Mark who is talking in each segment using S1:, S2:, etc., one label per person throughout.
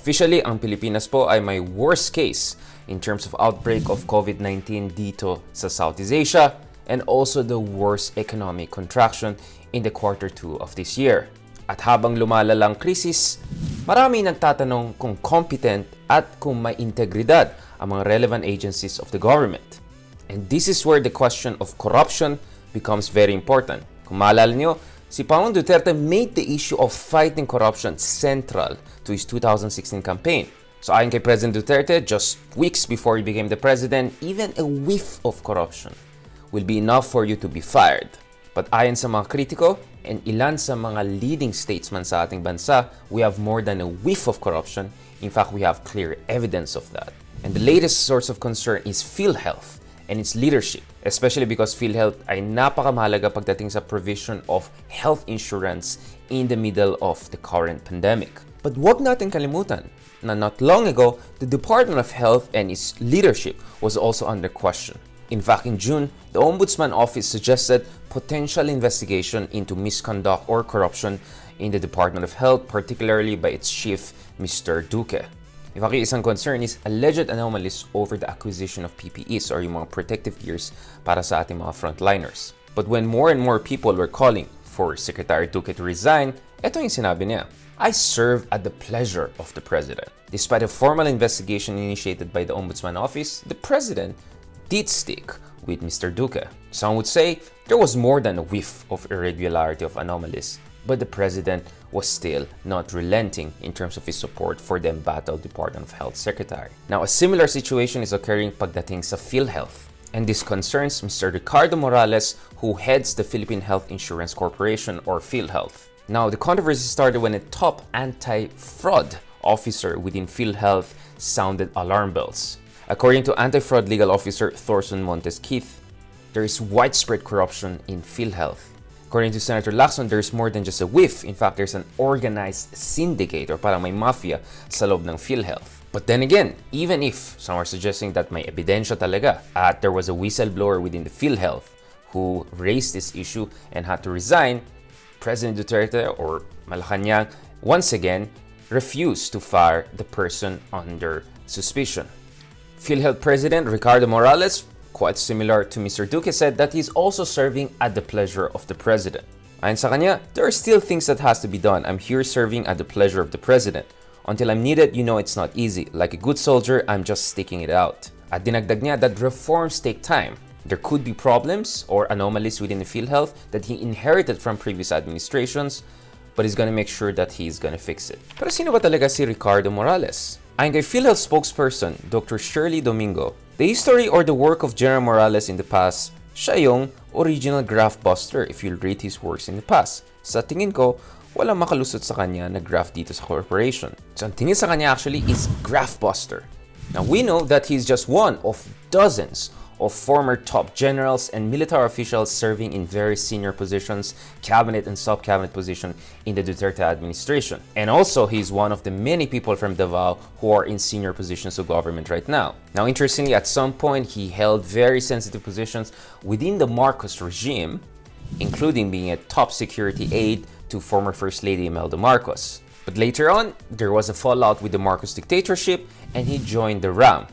S1: Officially, ang Pilipinas po ay may worst case in terms of outbreak of COVID-19 dito sa Southeast Asia and also the worst economic contraction in the Q2 of this year. At habang lumalalang krisis, marami nagtatanong kung competent at kung may integridad ang mga relevant agencies of the government. And this is where the question of corruption becomes very important. Kung maalala nyo, si Pangulong Duterte made the issue of fighting corruption central to his 2016 campaign. So ayon kay President Duterte, just weeks before he became the president, even a whiff of corruption will be enough for you to be fired. But ayon sa mga kritiko and ilan sa mga leading statesmen sa ating bansa, we have more than a whiff of corruption. In fact, we have clear evidence of that. And the latest source of concern is PhilHealth and its leadership, especially because PhilHealth ay napakamahalaga pagdating sa provision of health insurance in the middle of the current pandemic. But wag natin kalimutan na not long ago, the Department of Health and its leadership was also under question. In fact, in June, the Ombudsman Office suggested potential investigation into misconduct or corruption in the Department of Health, particularly by its chief, Mr. Duque. In fact, isang concern is alleged anomalies over the acquisition of PPEs or yung mga protective gears para sa ating mga frontliners. But when more and more people were calling for Secretary Duque to resign, ito yung sinabi niya: I serve at the pleasure of the President. Despite a formal investigation initiated by the Ombudsman Office, the President did stick with Mr. Duque. Some would say there was more than a whiff of irregularity of anomalies, but the President was still not relenting in terms of his support for the embattled Department of Health Secretary. Now, a similar situation is occurring pagdating sa PhilHealth. And this concerns Mr. Ricardo Morales, who heads the Philippine Health Insurance Corporation or PhilHealth. Now, the controversy started when a top anti-fraud officer within PhilHealth sounded alarm bells. According to anti-fraud legal officer Thorson Montes Keith, there is widespread corruption in PhilHealth. According to Senator Lacson, there's more than just a whiff. In fact, there's an organized syndicate or parang may mafia sa loob ng PhilHealth. But then again, even if some are suggesting that may ebidensya talaga at there was a whistleblower within the PhilHealth who raised this issue and had to resign, President Duterte or Malacanang once again refused to fire the person under suspicion. PhilHealth President Ricardo Morales, quite similar to Mr. Duque, said that he's also serving at the pleasure of the President. Ayon sa kanya, there are still things that has to be done. I'm here serving at the pleasure of the President. Until I'm needed, you know it's not easy. Like a good soldier, I'm just sticking it out. At dinagdag niya that reforms take time. There could be problems or anomalies within the PhilHealth that he inherited from previous administrations, but he's gonna make sure that he's gonna fix it. Pero sino ba talaga si Ricardo Morales? Ayon kay PhilHealth spokesperson Dr. Shirley Domingo, the history or the work of General Morales in the past, siya yung original Graftbuster if you'll read his works in the past. Sa tingin ko, walang makalusot sa kanya na graft dito sa corporation. So ang tingin sa kanya actually is Graftbuster. Now we know that he's just one of dozens of former top generals and military officials serving in very senior positions, cabinet and sub-cabinet position in the Duterte administration. And also, he's one of the many people from Davao who are in senior positions of government right now. Now, interestingly, at some point, he held very sensitive positions within the Marcos regime, including being a top security aide to former First Lady Imelda Marcos. But later on, there was a fallout with the Marcos dictatorship, and he joined the RAM,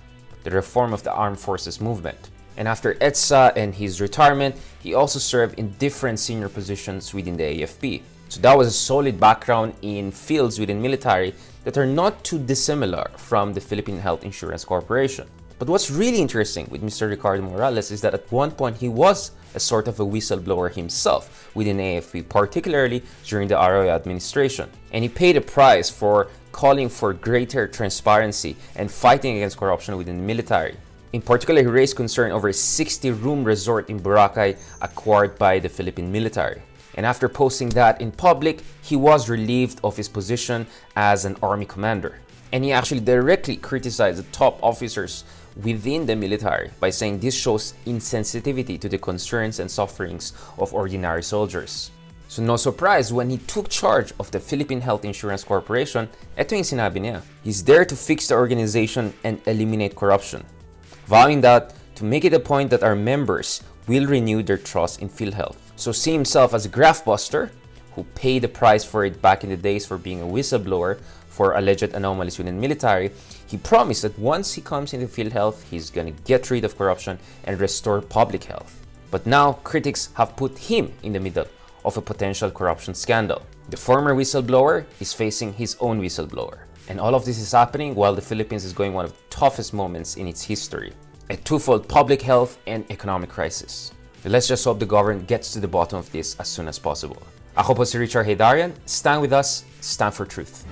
S1: the Reform of the Armed Forces movement. And after EDSA and his retirement, he also served in different senior positions within the AFP. So that was a solid background in fields within military that are not too dissimilar from the Philippine Health Insurance Corporation. But what's really interesting with Mr. Ricardo Morales is that at one point he was a sort of a whistleblower himself within AFP, particularly during the Arroyo administration. And he paid a price for calling for greater transparency and fighting against corruption within the military. In particular, he raised concern over a 60-room resort in Boracay acquired by the Philippine military. And after posting that in public, he was relieved of his position as an army commander. And he actually directly criticized the top officers within the military by saying this shows insensitivity to the concerns and sufferings of ordinary soldiers. So no surprise, when he took charge of the Philippine Health Insurance Corporation, ito yung sinabi niya. He's there to fix the organization and eliminate corruption, vowing that to make it a point that our members will renew their trust in PhilHealth. So see himself as a graftbuster who paid the price for it back in the days for being a whistleblower for alleged anomalies within military, he promised that once he comes into PhilHealth, he's gonna get rid of corruption and restore public health. But now, critics have put him in the middle of a potential corruption scandal. The former whistleblower is facing his own whistleblower. And all of this is happening while the Philippines is going one of the toughest moments in its history. A twofold public health and economic crisis. Let's just hope the government gets to the bottom of this as soon as possible. Ako po si Richard Haydarian. Stand with us, stand for truth.